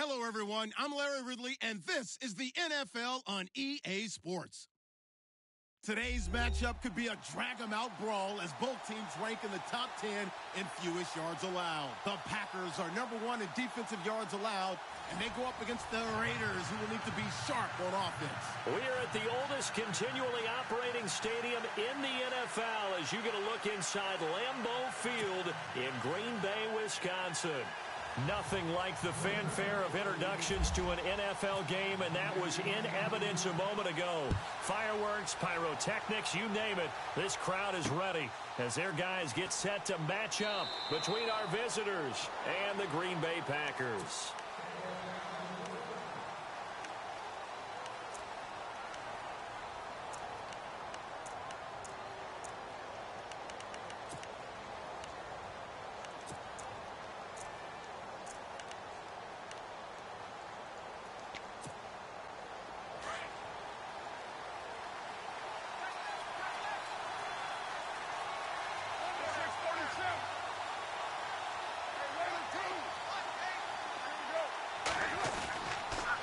Hello, everyone. I'm Larry Ridley, and this is the NFL on EA Sports. Today's matchup could be a drag-em-out brawl as both teams rank in the top 10 in fewest yards allowed. The Packers are #1 in defensive yards allowed, and they go up against the Raiders, who will need to be sharp on offense. We are at the oldest continually operating stadium in the NFL as you get a look inside Lambeau Field in Green Bay, Wisconsin. Nothing like the fanfare of introductions to an NFL game, and that was in evidence a moment ago. Fireworks, pyrotechnics, you name it. This crowd is ready as their guys get set to match up between our visitors and the Green Bay Packers.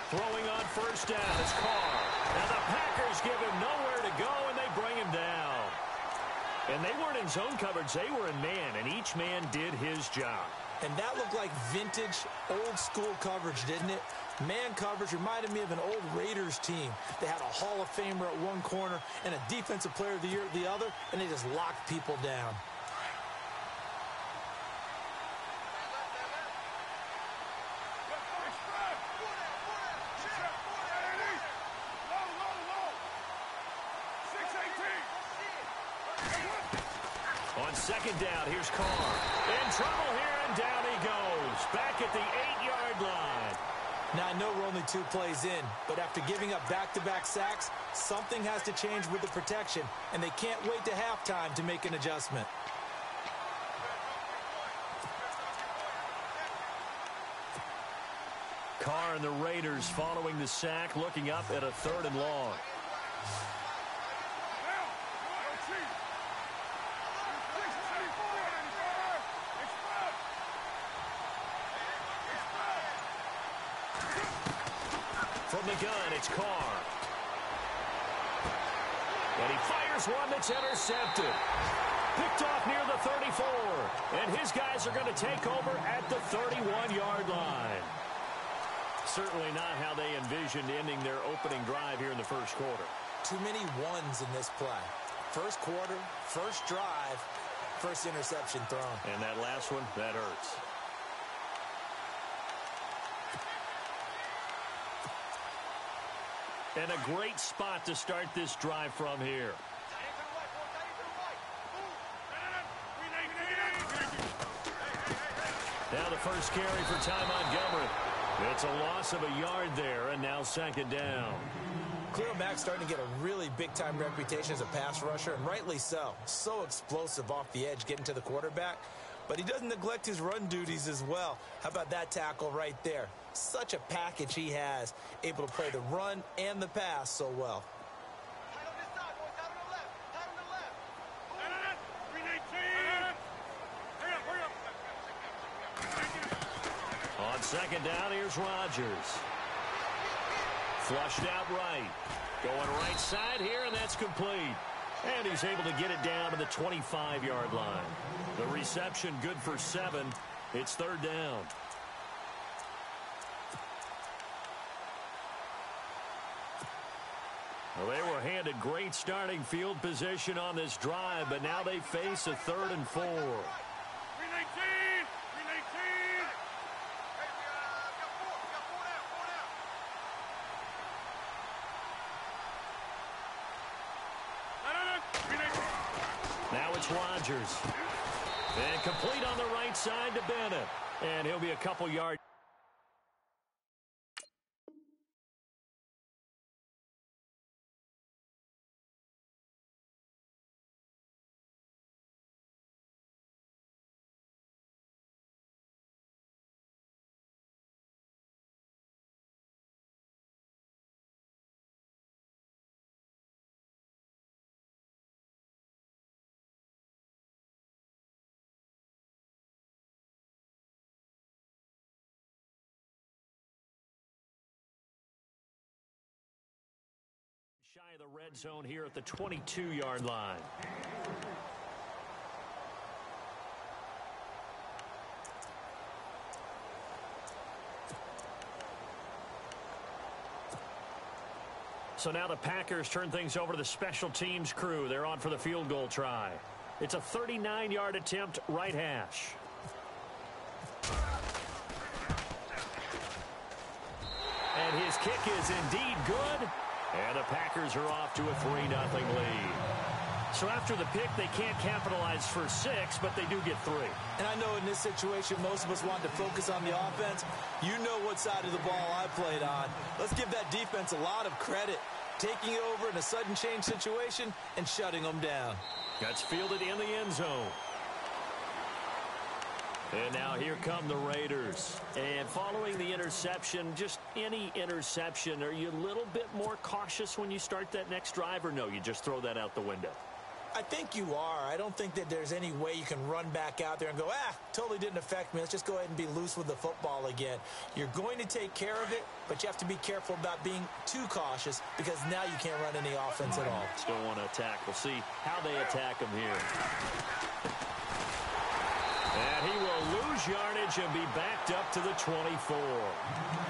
Throwing on first down is Carr. And the Packers give him nowhere to go, and they bring him down. And they weren't in zone coverage. They were in man, and each man did his job. And that looked like vintage, old-school coverage, didn't it? Man coverage reminded me of an old Raiders team. They had a Hall of Famer at one corner and a Defensive Player of the Year at the other, and they just locked people down. On second down, here's Carr. In trouble here, and down he goes. Back at the 8-yard line. Now, I know we're only 2 plays in, but after giving up back-to-back sacks, something has to change with the protection, and they can't wait to halftime to make an adjustment. Carr and the Raiders following the sack, looking up at a 3rd and long. From the gun, it's Carr. And he fires one that's intercepted. Picked off near the 34. And his guys are going to take over at the 31-yard line. Certainly not how they envisioned ending their opening drive here in the first quarter. Too many ones in this play. First quarter, first drive, first interception thrown. And that last one, that hurts. And a great spot to start this drive from here. Now the first carry for Ty Montgomery. It's a loss of a yard there, and now second down. Khalil Mack's starting to get a really big-time reputation as a pass rusher, and rightly so. So explosive off the edge getting to the quarterback. But he doesn't neglect his run duties as well. How about that tackle right there? Such a package he has, able to play the run and the pass so well. On second down, here's Rodgers. Flushed out right. Going right side here, and that's complete. And he's able to get it down to the 25-yard line. The reception good for 7. It's 3rd down. Well, they were handed great starting field position on this drive, but now they face a 3rd and 4. Now it's Rodgers. And complete on the right side to Bennett. And he'll be a couple yards. try the red zone here at the 22-yard line. So now the Packers turn things over to the special teams crew. They're on for the field goal try. It's a 39-yard attempt, right hash. And his kick is indeed good. And the Packers are off to a 3-0 lead. So after the pick, they can't capitalize for 6, but they do get 3. And I know in this situation, most of us want to focus on the offense. You know what side of the ball I played on. Let's give that defense a lot of credit. Taking it over in a sudden change situation and shutting them down. That's fielded in the end zone. And now here come the Raiders. And following the interception, just any interception, are you a little bit more cautious when you start that next drive, or no, you just throw that out the window? I think you are. I don't think that there's any way you can run back out there and go, totally didn't affect me. Let's just go ahead and be loose with the football again. You're going to take care of it, but you have to be careful about being too cautious because now you can't run any offense at all. Still want to attack. We'll see how they attack him here. And he will lose yardage and be backed up to the 24.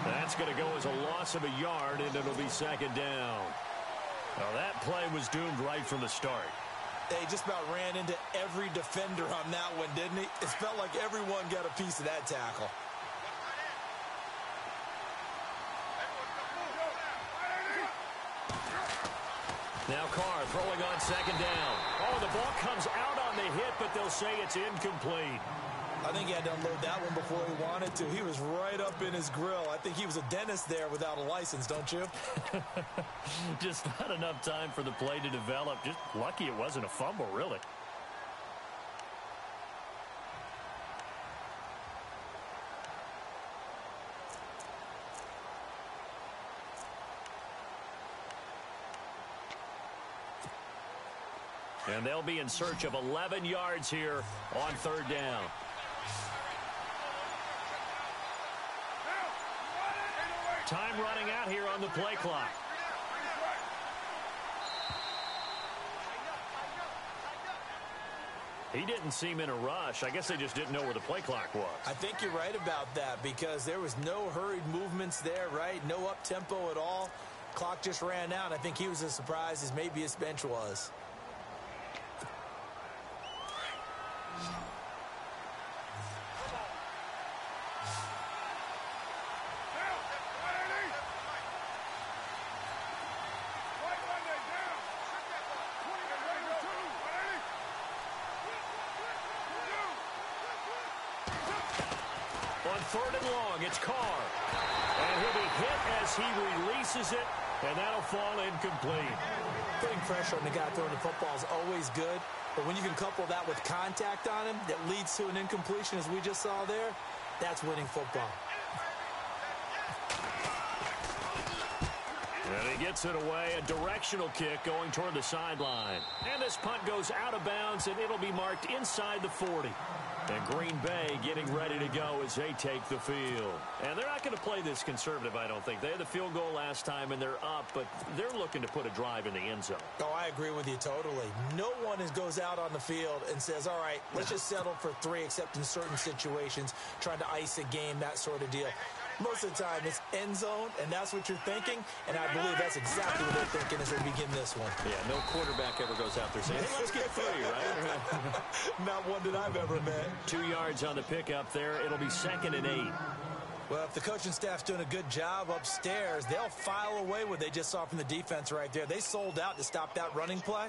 That's going to go as a loss of a yard, and it'll be second down. Well, that play was doomed right from the start. They just about ran into every defender on that one, didn't he? It felt like everyone got a piece of that tackle. Now Carr throwing on second down. Oh, the ball comes out on the hit, but they'll say it's incomplete. I think he had to unload that one before he wanted to. He was right up in his grill. I think he was a dentist there without a license, don't you? Just not enough time for the play to develop. Just lucky it wasn't a fumble, really. And they'll be in search of 11 yards here on third down. Time running out here on the play clock. He didn't seem in a rush. I guess they just didn't know where the play clock was. I think you're right about that because there was no hurried movements there, right? No up-tempo at all. Clock just ran out. I think he was as surprised as maybe his bench was. On third and long, it's Carr. And he'll be hit as he releases it, and that'll fall incomplete. Putting pressure on the guy throwing the football is always good, but when you can couple that with contact on him that leads to an incompletion, as we just saw there, that's winning football. And he gets it away, a directional kick going toward the sideline. And this punt goes out of bounds, and it'll be marked inside the 40. And Green Bay getting ready to go as they take the field. And they're not going to play this conservative, I don't think. They had the field goal last time, and they're up, but they're looking to put a drive in the end zone. Oh, I agree with you totally. No one goes out on the field and says, all right, let's just settle for 3, except in certain situations, trying to ice a game, that sort of deal. Most of the time, it's end zone, and that's what you're thinking, and I believe that's exactly what they're thinking as they begin this one. Yeah, no quarterback ever goes out there saying, hey, let's get 3, right? Not one that I've ever met. 2 yards on the pickup there. It'll be second and 8. Well, if the coaching staff's doing a good job upstairs, they'll file away what they just saw from the defense right there. They sold out to stop that running play.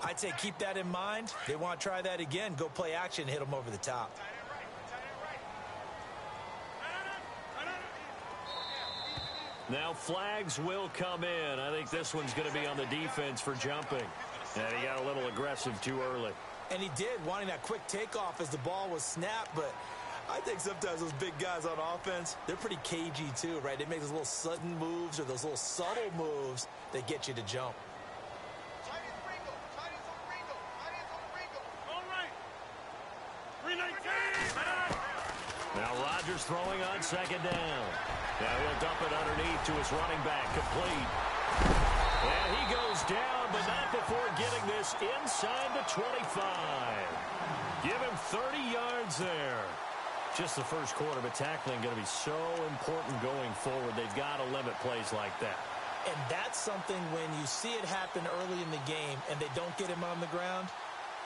I'd say keep that in mind. They want to try that again. Go play action, hit them over the top. Now flags will come in. I think this one's going to be on the defense for jumping. And he got a little aggressive too early. And he did, wanting that quick takeoff as the ball was snapped. But I think sometimes those big guys on offense, they're pretty cagey too, right? They make those little sudden moves or those little subtle moves that get you to jump. Now Rodgers throwing on second down. Now he'll dump it underneath to his running back, complete. And he goes down, but not before getting this inside the 25. Give him 30 yards there. Just the first quarter, but tackling going to be so important going forward. They've got to limit plays like that. And that's something when you see it happen early in the game and they don't get him on the ground,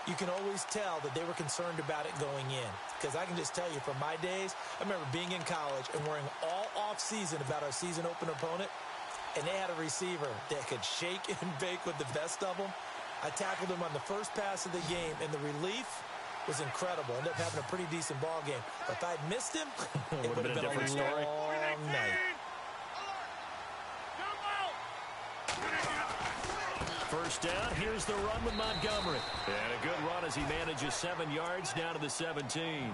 you can always tell that they were concerned about it going in. Because I can just tell you from my days, I remember being in college and worrying all off-season about our season opener opponent, and they had a receiver that could shake and bake with the best of them. I tackled him on the first pass of the game, and the relief was incredible. Ended up having a pretty decent ball game. But if I'd missed him, it would have been a different story. Long night. First down, here's the run with Montgomery. And a good run as he manages 7 yards down to the 17.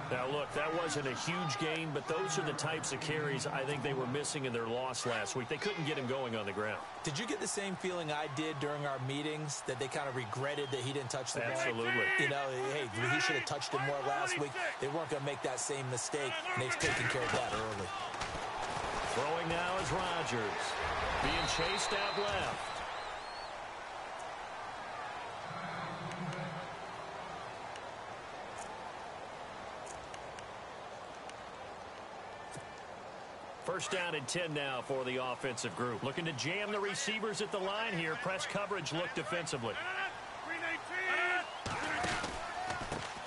Now, look, that wasn't a huge gain, but those are the types of carries I think they were missing in their loss last week. They couldn't get him going on the ground. Did you get the same feeling I did during our meetings, that they kind of regretted that he didn't touch the ball? Absolutely. You know, hey, he should have touched it more last week. They weren't going to make that same mistake, and they've taken care of that early. Throwing now is Rodgers. Being chased out left. First down and 10 now for the offensive group. Looking to jam the receivers at the line here. Press coverage look defensively.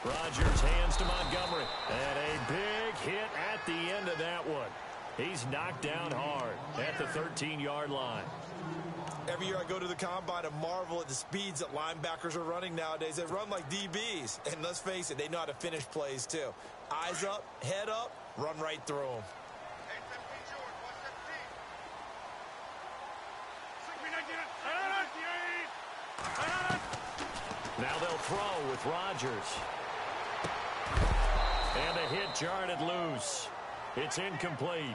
Rodgers hands to Montgomery. And a big hit at the end of that one. He's knocked down hard at the 13-yard line. Every year I go to the combine and marvel at the speeds that linebackers are running nowadays. They run like DBs. And let's face it, they know how to finish plays too. Eyes up, head up, run right through them. Now they'll throw with Rodgers. And the hit jarred it loose. It's incomplete.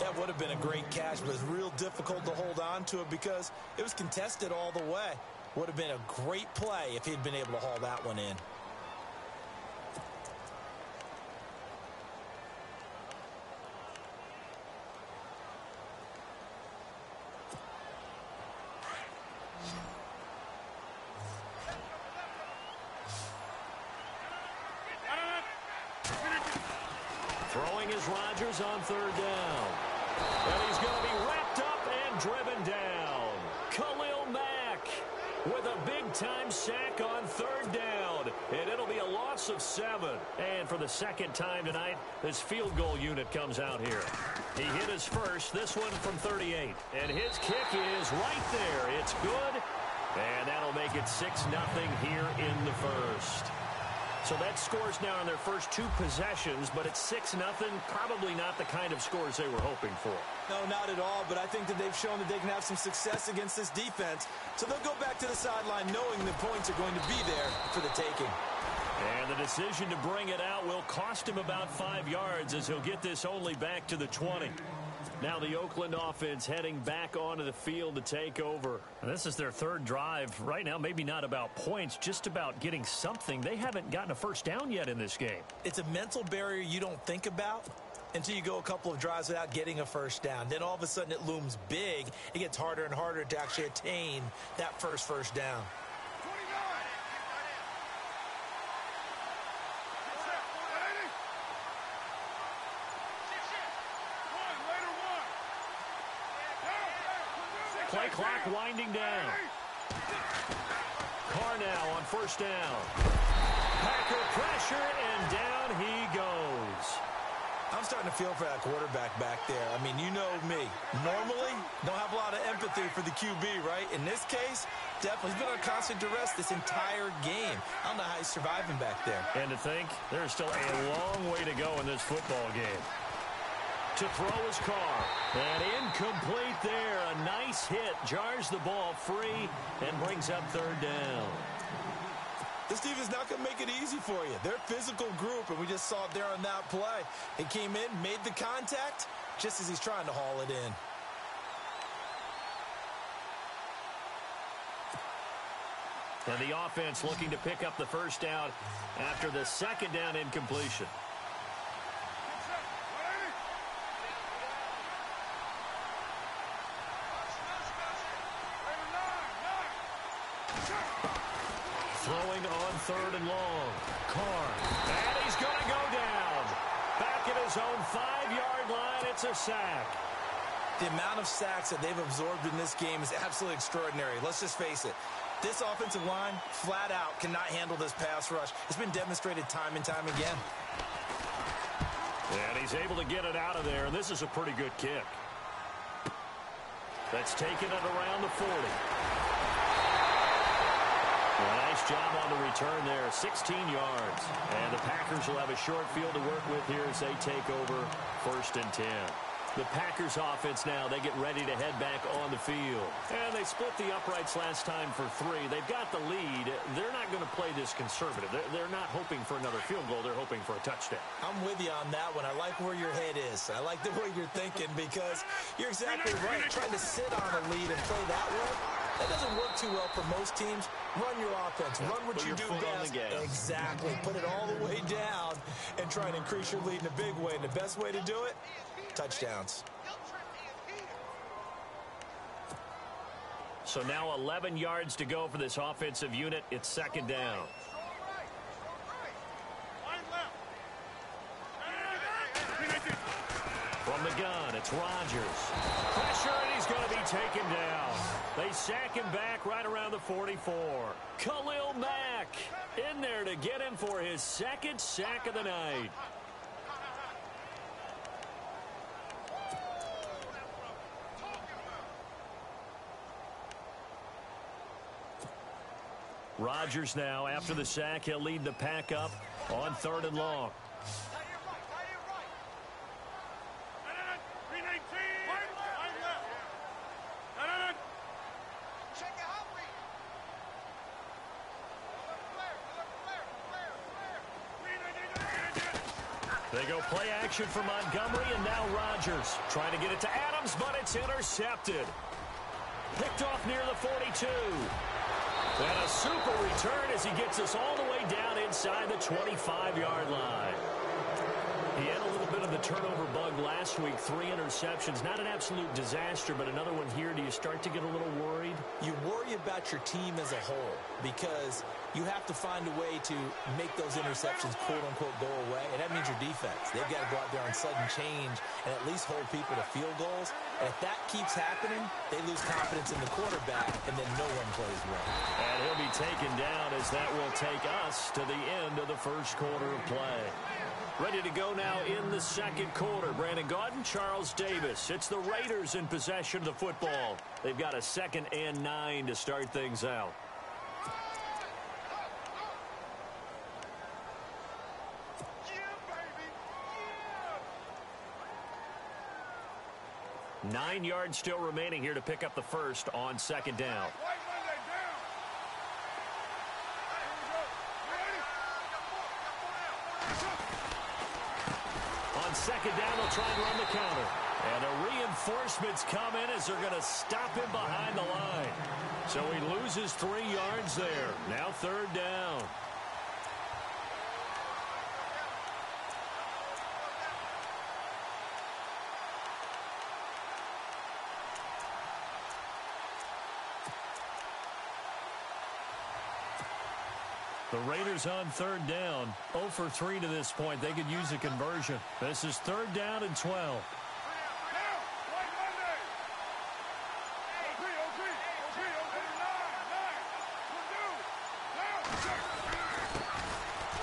That would have been a great catch, but it's real difficult to hold on to it because it was contested all the way. Would have been a great play if he'd been able to haul that one in. Throwing is Rodgers on third down. And he's going to be wrapped up and driven down. Khalil Mack with a big-time sack on third down. And it'll be a loss of 7. And for the second time tonight, this field goal unit comes out here. He hit his first, this one from 38. And his kick is right there. It's good. And that'll make it 6-0 here in the first. So that scores now in their first 2 possessions, but it's 6-0. Probably not the kind of scores they were hoping for. No, not at all, but I think that they've shown that they can have some success against this defense. So they'll go back to the sideline knowing the points are going to be there for the taking. And the decision to bring it out will cost him about 5 yards as he'll get this only back to the 20. Now the Oakland offense heading back onto the field to take over. And this is their third drive. Right now, maybe not about points, just about getting something. They haven't gotten a first down yet in this game. It's a mental barrier you don't think about until you go a couple of drives without getting a first down. Then all of a sudden it looms big. It gets harder and harder to actually attain that first down. Play clock winding down. Carr now on first down. Packer pressure, and down he goes. I'm starting to feel for that quarterback back there. I mean, you know me. Normally, don't have a lot of empathy for the QB, right? In this case, definitely. He's been on constant duress this entire game. I don't know how he's surviving back there. And to think, there's still a long way to go in this football game. To throw his Carr. And incomplete there. A nice hit. Jars the ball free and brings up third down. This defense is not going to make it easy for you. They're a physical group, and we just saw it there on that play. He came in, made the contact, just as he's trying to haul it in. And the offense looking to pick up the first down after the second down incompletion. Throwing on 3rd and long. Carr. And he's going to go down. Back at his own 5-yard line. It's a sack. The amount of sacks that they've absorbed in this game is absolutely extraordinary. Let's just face it. This offensive line, flat out, cannot handle this pass rush. It's been demonstrated time and time again. And he's able to get it out of there, and this is a pretty good kick. That's taken it around the 40. Well, nice job on the return there, 16 yards. And the Packers will have a short field to work with here as they take over 1st and 10. The Packers offense now, they get ready to head back on the field. And they split the uprights last time for 3. They've got the lead. They're not going to play this conservative. They're not hoping for another field goal. They're hoping for a touchdown. I'm with you on that one. I like where your head is. I like the way you're thinking because you're exactly right. Trying to sit on a lead and play that way, that doesn't work too well for most teams. Run your offense. Run what you do best. Exactly. Put it all the way down and try and increase your lead in a big way. And the best way to do it, touchdowns. So now 11 yards to go for this offensive unit. It's 2nd down. From the gun, it's Rodgers. Pressure, and he's going to be taken down. They sack him back right around the 44. Khalil Mack in there to get him for his 2nd sack of the night. Rodgers now, after the sack, he'll lead the pack up on 3rd and long. They go play action for Montgomery, and now Rodgers trying to get it to Adams, but it's intercepted. Picked off near the 42. And a super return as he gets us all the way down inside the 25-yard line. He had a little bit of the turnover bug last week, 3 interceptions. Not an absolute disaster, but another one here. Do you start to get a little worried? You worry about your team as a whole because you have to find a way to make those interceptions, quote-unquote, go away, and that means your defense. They've got to go out there on sudden change and at least hold people to field goals. And if that keeps happening, they lose confidence in the quarterback, and then no one plays well. And he'll be taken down as that will take us to the end of the 1st quarter of play. Ready to go now in the 2nd quarter. Brandon Gaudin, Charles Davis. It's the Raiders in possession of the football. They've got a 2nd and 9 to start things out. Yeah, 9 yards still remaining here to pick up the 1st on 2nd down. On 2nd down, they'll try and run the counter. And the reinforcements come in as they're going to stop him behind the line. So he loses 3 yards there. Now 3rd down. The Raiders on 3rd down, 0 for 3 to this point. They could use a conversion. This is 3rd down and 12.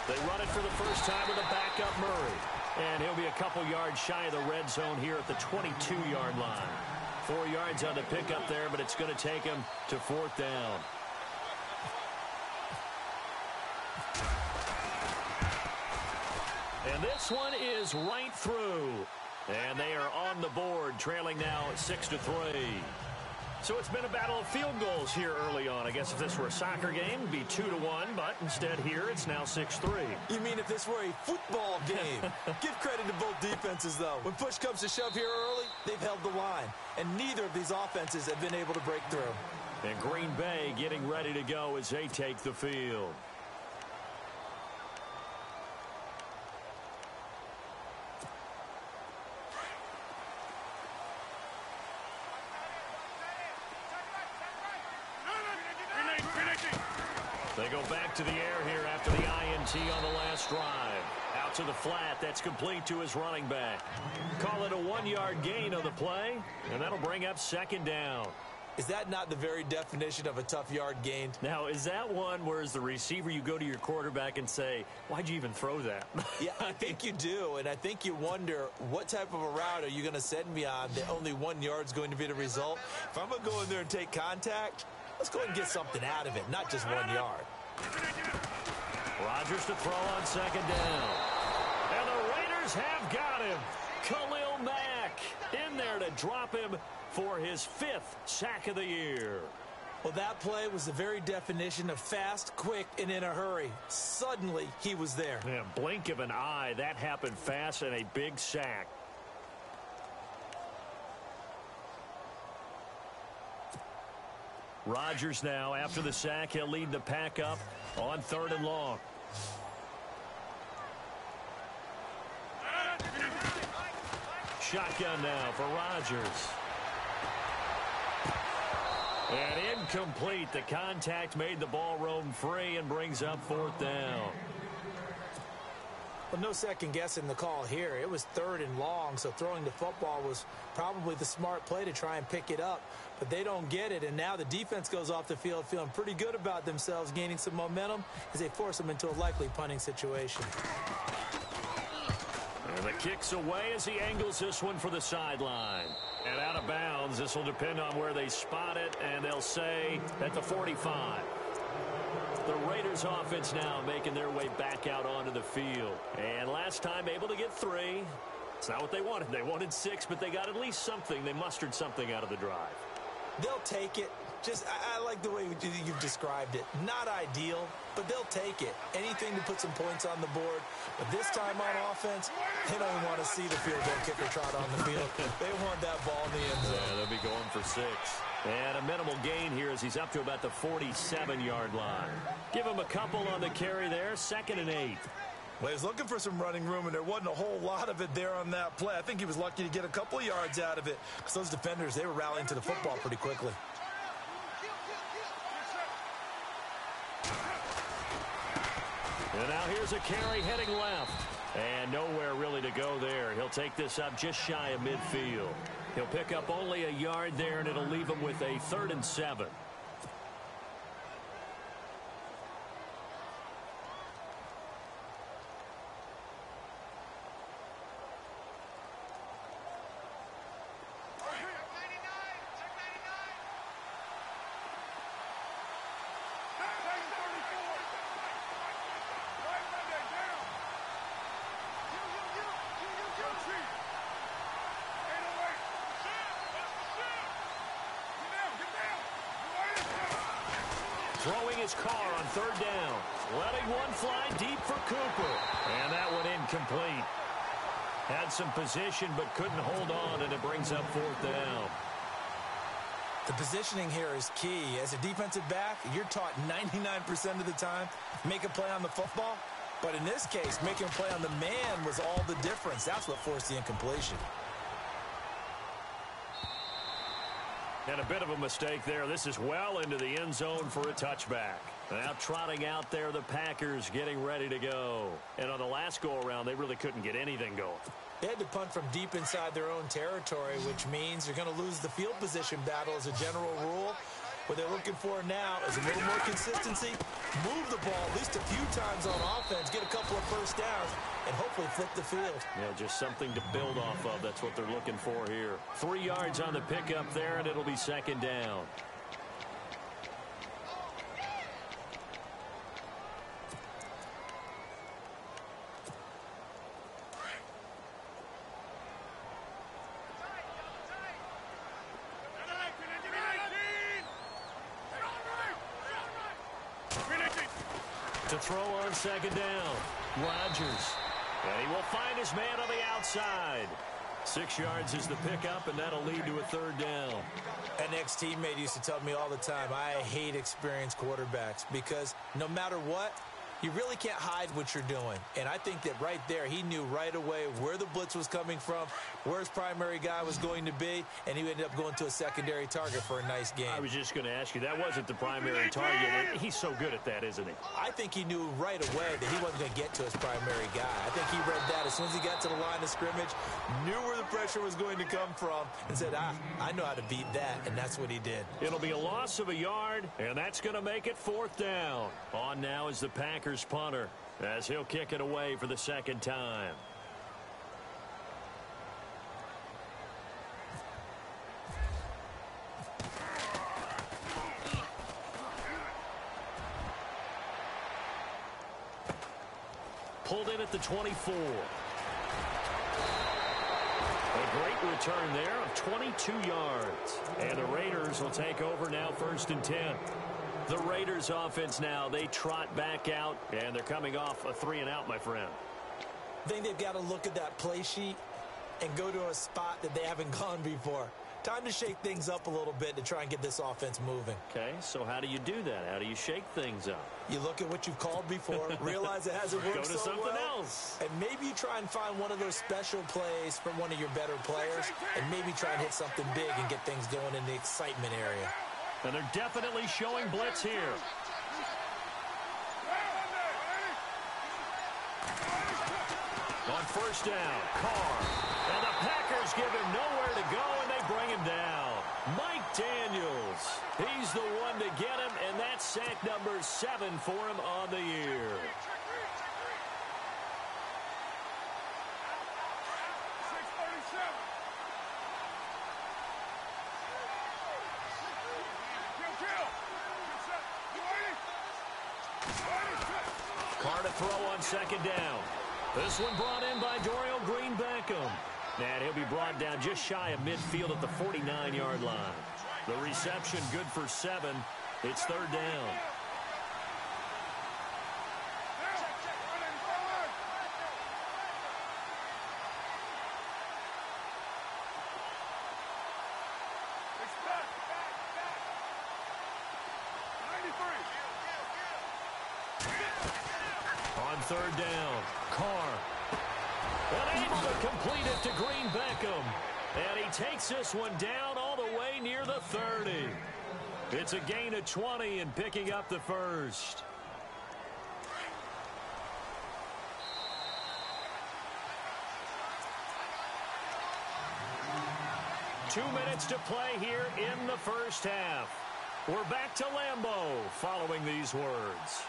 They run it for the first time with a backup Murray. And he'll be a couple yards shy of the red zone here at the 22-yard line. 4 yards on the pickup there, but it's going to take him to 4th down. And this one is right through. And they are on the board, trailing now 6-3. So it's been a battle of field goals here early on. I guess if this were a soccer game, it'd be 2-1, but instead here it's now 6-3. You mean if this were a football game? Give credit to both defenses, though. When push comes to shove here early, they've held the line. And neither of these offenses have been able to break through. And Green Bay getting ready to go as they take the field. They go back to the air here after the INT on the last drive. Out to the flat. That's complete to his running back. Call it a 1-yard gain on the play, and that'll bring up second down. Is that not the very definition of a tough yard gained? Now, is that one where as the receiver you go to your quarterback and say, why'd you even throw that? Yeah, I think you do, and I think you wonder what type of a route are you going to send me on that only 1 yard's going to be the result? If I'm going to go in there and take contact, let's go and get something out of it, not just 1 yard. Rodgers to throw on second down. And the Raiders have got him. Khalil Mack in there to drop him for his 5th sack of the year. Well, that play was the very definition of fast, quick, and in a hurry. Suddenly, he was there. Yeah, blink of an eye. That happened fast and a big sack. Rodgers now, after the sack, he'll lead the pack up on 3rd and long. Shotgun now for Rodgers. And incomplete. The contact made the ball roam free and brings up 4th down. Well, no second guessing the call here. It was 3rd and long, so throwing the football was probably the smart play to try and pick it up. But they don't get it, and now the defense goes off the field feeling pretty good about themselves, gaining some momentum as they force them into a likely punting situation. And the kick's away as he angles this one for the sideline. And out of bounds, this will depend on where they spot it, and they'll say at the 45. The Raiders offense now making their way back out onto the field. And last time able to get 3. It's not what they wanted. They wanted 6, but they got at least something. They mustered something out of the drive. They'll take it. I like the way you've described it. Not ideal, but they'll take it. Anything to put some points on the board. But this time on offense, they don't even want to see the field goal kicker trot on the field. They want that ball in the end zone. Yeah, they'll be going for 6. And a minimal gain here as he's up to about the 47-yard line. Give him a couple on the carry there. 2nd and 8. Well, he was looking for some running room, and there wasn't a whole lot of it there on that play. I think he was lucky to get a couple of yards out of it because those defenders, they were rallying to the football pretty quickly. And now here's a carry heading left. And nowhere really to go there. He'll take this up just shy of midfield. He'll pick up only a yard there, and it'll leave him with a 3rd and 7. Throwing his car on 3rd down. Letting one fly deep for Cooper. And that one incomplete. Had some position but couldn't hold on, and it brings up 4th down. The positioning here is key. As a defensive back, you're taught 99% of the time, make a play on the football. But in this case, making a play on the man was all the difference. That's what forced the incompletion. And a bit of a mistake there. This is well into the end zone for a touchback. Now trotting out there, the Packers getting ready to go. And on the last go-around, they really couldn't get anything going. They had to punt from deep inside their own territory, which means you're going to lose the field position battle as a general rule. What they're looking for now is a little more consistency, move the ball at least a few times on offense, get a couple of first downs, and hopefully flip the field. Yeah, just something to build off of. That's what they're looking for here. 3 yards on the pickup there, and it'll be 2nd down. To throw on 2nd down, Rodgers. And he will find his man on the outside. 6 yards is the pickup, and that'll lead to a 3rd down. An ex-teammate used to tell me all the time, I hate experienced quarterbacks because no matter what, You really can't hide what you're doing. And I think that right there, he knew right away where the blitz was coming from, where his primary guy was going to be, and he ended up going to a secondary target for a nice game. I was just going to ask you, that wasn't the primary target. He's so good at that, isn't he? I think he knew right away that he wasn't going to get to his primary guy. I think he read that as soon as he got to the line of scrimmage, knew where the pressure was going to come from, and said, I know how to beat that, and that's what he did. It'll be a loss of a yard, and that's going to make it 4th down. On now is the Packers punter, as he'll kick it away for the 2nd time. Pulled in at the 24. A great return there of 22 yards. And the Raiders will take over now 1st and 10. The Raiders offense now, they trot back out, and they're coming off a 3-and-out, my friend. I think they've got to look at that play sheet and go to a spot that they haven't gone before. Time to shake things up a little bit to try and get this offense moving. Okay, so how do you do that? How do you shake things up? You look at what you've called before, realize it hasn't worked so well. Go to something else. And maybe you try and find one of those special plays from one of your better players, and maybe try and hit something big and get things going in the excitement area. And they're definitely showing blitz here. On 1st down, Carr. And the Packers give him nowhere to go, and they bring him down. Mike Daniels. He's the one to get him, and that's sack number 7 for him on the year. Carr to throw on 2nd down. This one brought in by Dorial Green-Beckham. And he'll be brought down just shy of midfield at the 49-yard line. The reception good for 7. It's 3rd down. On 3rd down, Carr. And able to complete it to Green-Beckham. And he takes this one down all the way near the 30. It's a gain of 20 and picking up the 1st. Two minutes to play here in the 1st half. We're back to Lambeau following these words.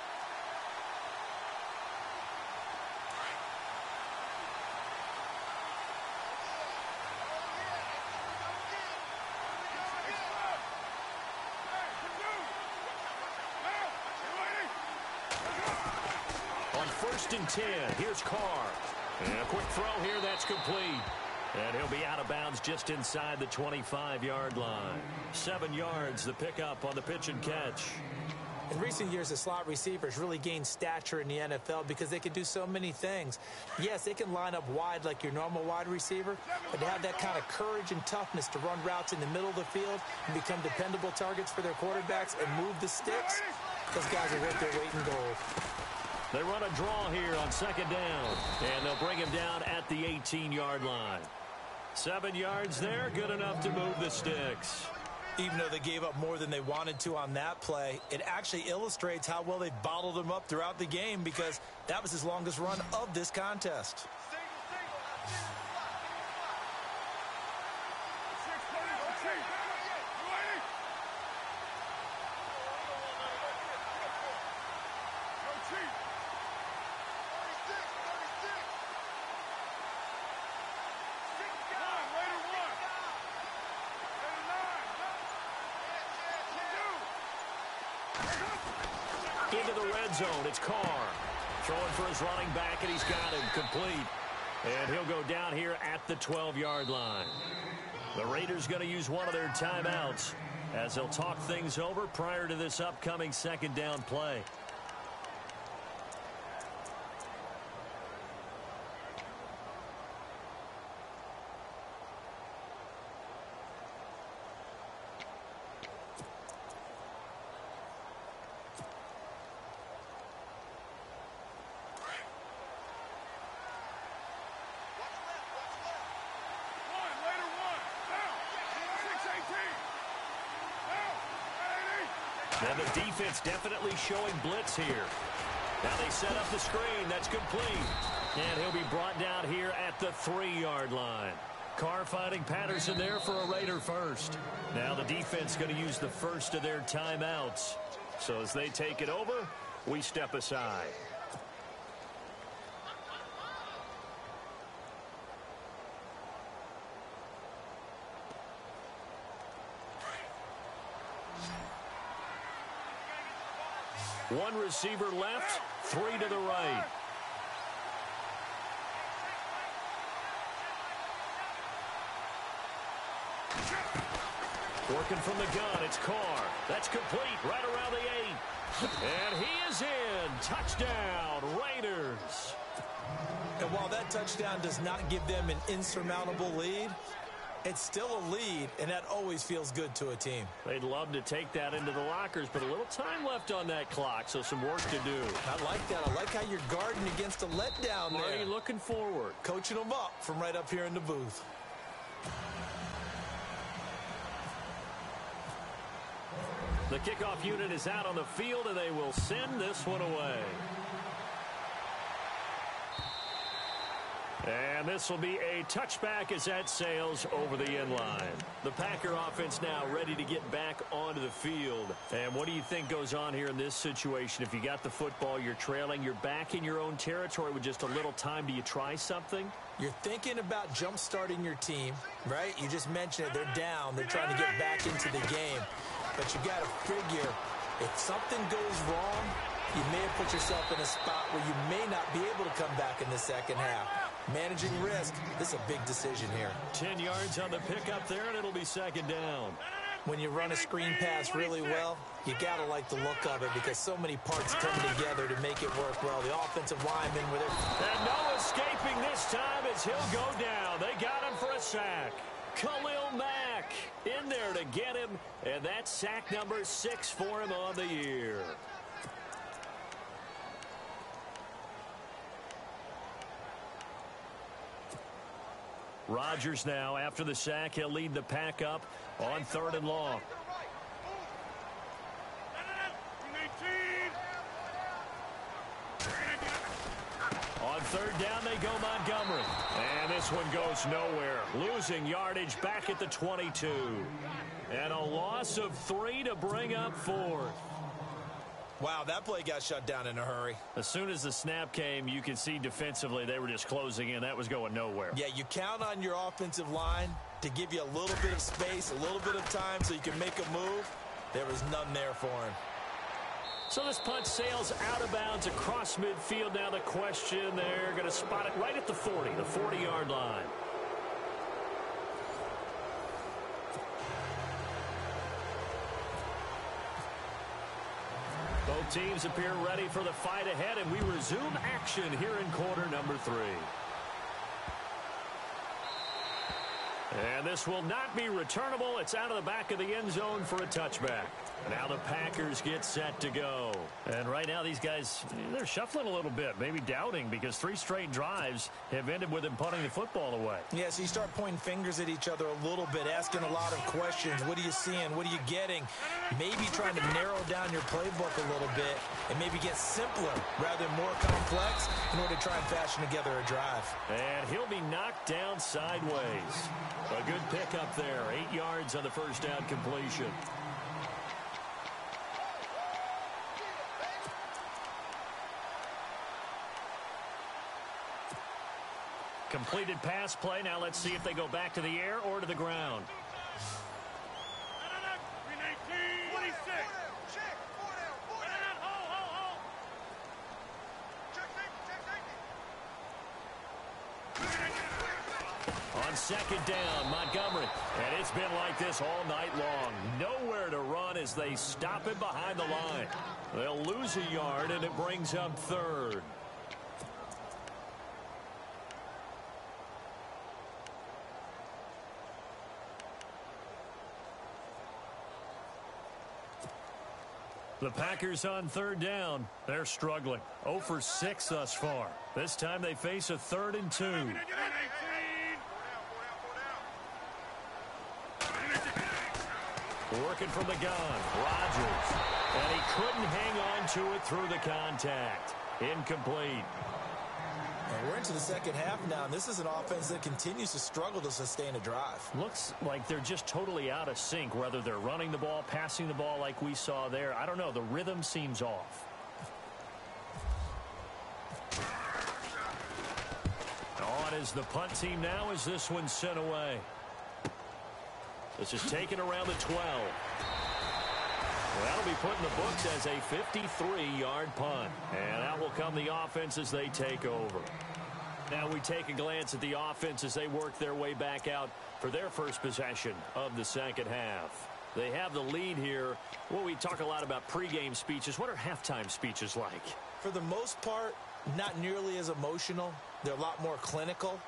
On 1st and 10, here's Carr. And a quick throw here, that's complete. And he'll be out of bounds just inside the 25-yard line. 7 yards, the pickup on the pitch and catch. In recent years, the slot receivers really gained stature in the NFL because they can do so many things. Yes, they can line up wide like your normal wide receiver, but to have that kind of courage and toughness to run routes in the middle of the field and become dependable targets for their quarterbacks and move the sticks, those guys are worth their weight in gold. They run a draw here on 2nd down, and they'll bring him down at the 18-yard line. 7 yards there, good enough to move the sticks. Even though they gave up more than they wanted to on that play, it actually illustrates how well they bottled him up throughout the game because that was his longest run of this contest. Into the red zone, it's Carr. Throwing for his running back, and he's got him complete. And he'll go down here at the 12-yard line. The Raiders going to use one of their timeouts as they'll talk things over prior to this upcoming 2nd down play. And the defense definitely showing blitz here. Now they set up the screen. That's complete. And he'll be brought down here at the 3-yard line. Carr finding Patterson there for a Raider first. Now the defense going to use the first of their timeouts. So as they take it over, we step aside. One receiver left, 3 to the right. Working from the gun, it's Carr. That's complete, right around the 8. And he is in. Touchdown, Raiders. And while that touchdown does not give them an insurmountable lead, it's still a lead, and that always feels good to a team. They'd love to take that into the lockers, but a little time left on that clock, so some work to do. I like that. I like how you're guarding against a letdown there. Already looking forward. Coaching them up from right up here in the booth. The kickoff unit is out on the field, and they will send this one away. And this will be a touchback as that sails over the end line. The Packer offense now ready to get back onto the field. And what do you think goes on here in this situation? If you got the football, you're trailing, you're back in your own territory with just a little time. Do you try something? You're thinking about jump-starting your team, right? You just mentioned it. They're down. They're trying to get back into the game. But you got to figure, if something goes wrong, you may have put yourself in a spot where you may not be able to come back in the second half. Managing risk, this is a big decision here. 10 yards on the pickup there, and it'll be second down. When you run a screen pass really well, you got to like the look of it because so many parts come together to make it work well. The offensive lineman with it. And no escaping this time as he'll go down. They got him for a sack. Khalil Mack in there to get him, and that's sack number 6 for him on the year. Rodgers now, after the sack, he'll lead the pack up on 3rd and long. On 3rd down, they go Montgomery. And this one goes nowhere. Losing yardage back at the 22. And a loss of 3 to bring up 4th. Wow, that play got shut down in a hurry. As soon as the snap came, you could see defensively they were just closing in. That was going nowhere. Yeah, you count on your offensive line to give you a little bit of space, a little bit of time so you can make a move. There was none there for him. So this punt sails out of bounds across midfield. Now the question, they're going to spot it right at the 40, the 40-yard line. Both teams appear ready for the fight ahead, and we resume action here in quarter number 3. And this will not be returnable. It's out of the back of the end zone for a touchback. Now the Packers get set to go. And right now these guys, they're shuffling a little bit, maybe doubting, because 3 straight drives have ended with them punting the football away. Yeah, so you start pointing fingers at each other a little bit, asking a lot of questions. What are you seeing? What are you getting? Maybe trying to narrow down your playbook a little bit and maybe get simpler rather than more complex in order to try and fashion together a drive. And he'll be knocked down sideways. A good pickup there. 8 yards on the first down completion. Completed pass play. Now let's see if they go back to the air or to the ground. On 2nd down, Montgomery. And it's been like this all night long. Nowhere to run as they stop him behind the line. They'll lose a yard, and it brings up 3rd. The Packers on 3rd down. They're struggling. 0 for 6 thus far. This time they face a 3rd and 2. Working from the gun. Rodgers. Couldn't hang on to it through the contact. Incomplete. And we're into the second half now, and this is an offense that continues to struggle to sustain a drive. Looks like they're just totally out of sync, whether they're running the ball, passing the ball like we saw there. I don't know. The rhythm seems off. On is the punt team now as this one's sent away. This is taken around the 12. Well, that'll be put in the books as a 53-yard punt. And out will come the offense as they take over. Now we take a glance at the offense as they work their way back out for their first possession of the second half. They have the lead here. Well, we talk a lot about pregame speeches. What are halftime speeches like? For the most part, not nearly as emotional. They're a lot more clinical.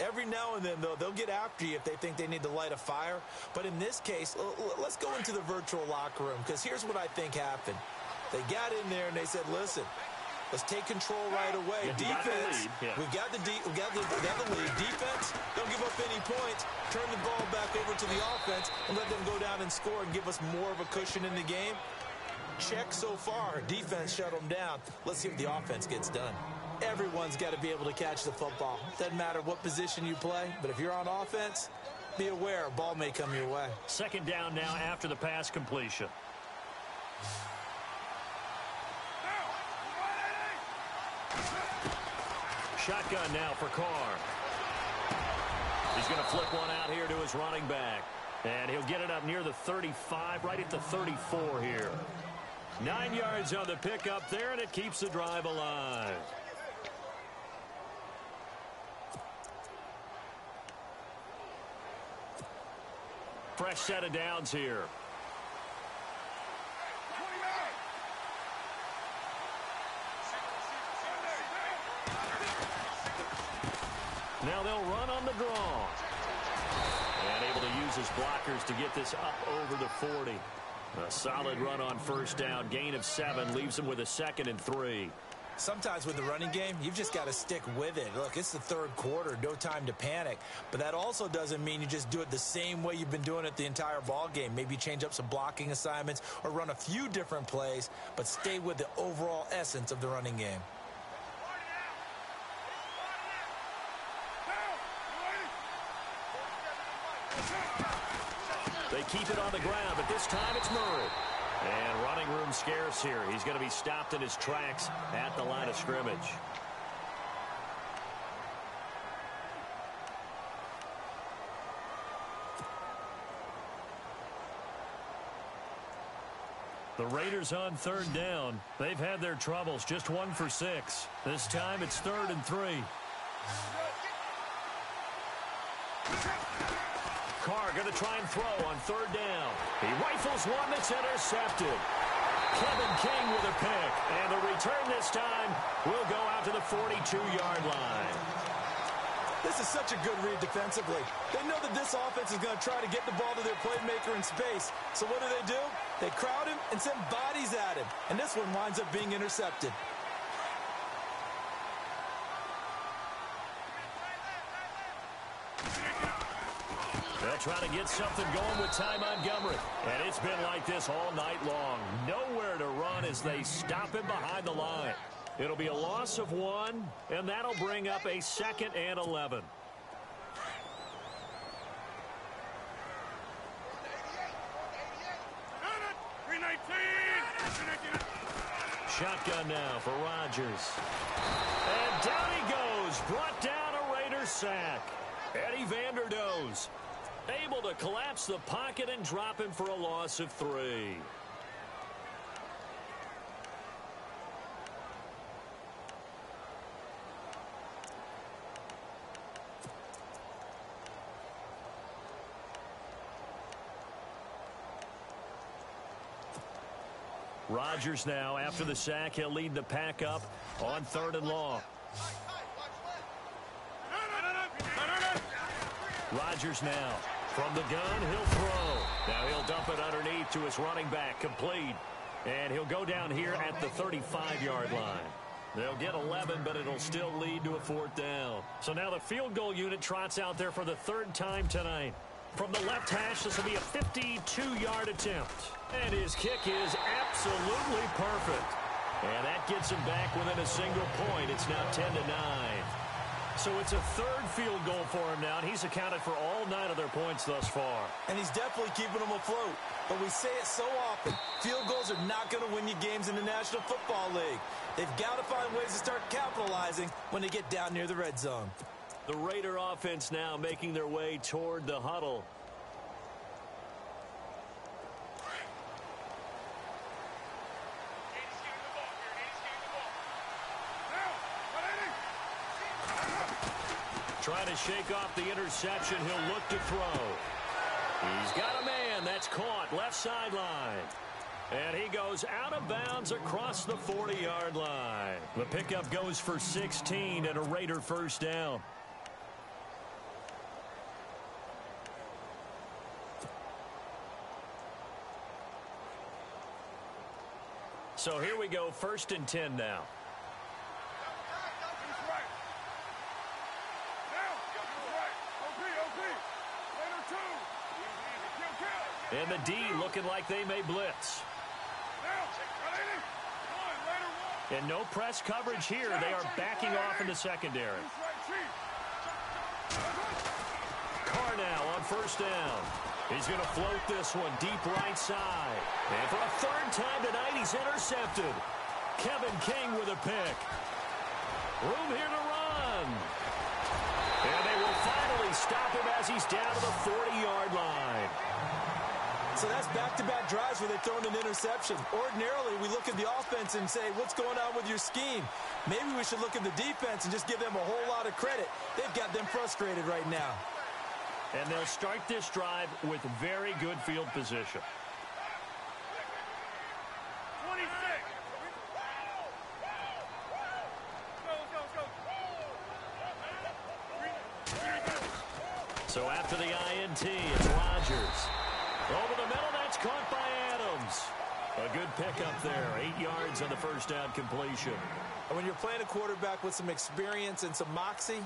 Every now and then, though, they'll get after you if they think they need to light a fire. But in this case, let's go into the virtual locker room, because here's what I think happened. They got in there and they said, listen, let's take control right away. Defense, we've got the lead. Defense, don't give up any points. Turn the ball back over to the offense and let them go down and score and give us more of a cushion in the game. Check so far. Defense shut them down. Let's see if the offense gets done. Everyone's got to be able to catch the football. Doesn't matter what position you play, but if you're on offense, be aware a ball may come your way. Second down now after the pass completion. Shotgun now for Carr. He's going to flip one out here to his running back. And he'll get it up near the 35, right at the 34 here. 9 yards on the pickup there, and it keeps the drive alive. Fresh set of downs here. Now they'll run on the draw. And able to use his blockers to get this up over the 40. A solid run on first down. Gain of 7 leaves him with a 2nd and 3. Sometimes with the running game, you've just got to stick with it. Look, it's the third quarter, no time to panic. But that also doesn't mean you just do it the same way you've been doing it the entire ball game. Maybe change up some blocking assignments or run a few different plays, but stay with the overall essence of the running game. They keep it on the ground, but this time it's Murray. And running room scarce here. He's going to be stopped in his tracks at the line of scrimmage. The Raiders on third down. They've had their troubles. Just 1 for 6. This time it's 3rd and 3. Carr going to try and throw on third down. He rifles one that's intercepted. Kevin King with a pick. And the return this time will go out to the 42-yard line. This is such a good read defensively. They know that this offense is going to try to get the ball to their playmaker in space. So what do? They crowd him and send bodies at him. And this one winds up being intercepted. They'll try to get something going with Ty Montgomery. And it's been like this all night long. Nowhere to run as they stop him behind the line. It'll be a loss of 1, and that'll bring up a 2nd and 11. Shotgun now for Rodgers. And down he goes. Brought down a Raider sack. Eddie Vanderdoes able to collapse the pocket and drop him for a loss of 3. Rodgers now, after the sack, he'll lead the pack up on 3rd and long. Rodgers now. From the gun, he'll throw. Now he'll dump it underneath to his running back, complete. And he'll go down here at the 35-yard line. They'll get 11, but it'll still lead to a 4th down. So now the field goal unit trots out there for the 3rd time tonight. From the left hash, this will be a 52-yard attempt. And his kick is absolutely perfect. And that gets him back within a single point. It's now 10-9. So it's a third field goal for him now, and he's accounted for all 9 of their points thus far. And he's definitely keeping them afloat. But we say it so often, field goals are not going to win you games in the National Football League. They've got to find ways to start capitalizing when they get down near the red zone. The Raider offense now making their way toward the huddle. Trying to shake off the interception. He'll look to throw. He's got a man. That's caught. Left sideline. And he goes out of bounds across the 40-yard line. The pickup goes for 16 and a Raider first down. So here we go, 1st and 10 now. And the D looking like they may blitz. And no press coverage here. They are backing off in the secondary. Carr now on 1st down. He's going to float this one deep right side. And for a 3rd time tonight, he's intercepted. Kevin King with a pick. Room here to run. And they will finally stop him as he's down to the 40-yard line. So that's back-to-back drives where they've thrown an interception. Ordinarily, we look at the offense and say, what's going on with your scheme? Maybe we should look at the defense and just give them a whole lot of credit. They've got them frustrated right now. And they'll start this drive with very good field position. 26. So after the INT, it's Rodgers. Over the middle, that's caught by Adams. A good pickup there. 8 yards on the first down completion. And when you're playing a quarterback with some experience and some moxie,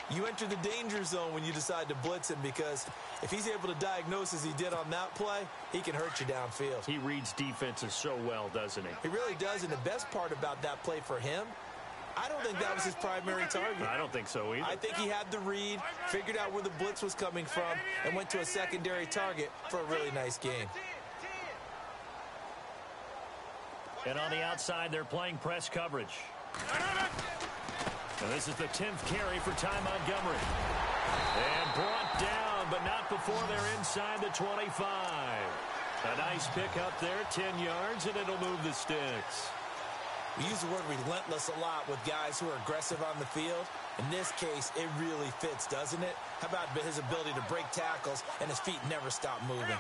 you enter the danger zone when you decide to blitz him, because if he's able to diagnose as he did on that play, he can hurt you downfield. He reads defenses so well, doesn't he? He really does, and the best part about that play for him, I don't think that was his primary target. I don't think so either. I think he had the read, figured out where the blitz was coming from, and went to a secondary target for a really nice gain. And on the outside, they're playing press coverage. And this is the 10th carry for Ty Montgomery. And brought down, but not before they're inside the 25. A nice pick up there, 10 yards, and it'll move the sticks. We use the word relentless a lot with guys who are aggressive on the field. In this case, it really fits, doesn't it? How about his ability to break tackles and his feet never stop moving?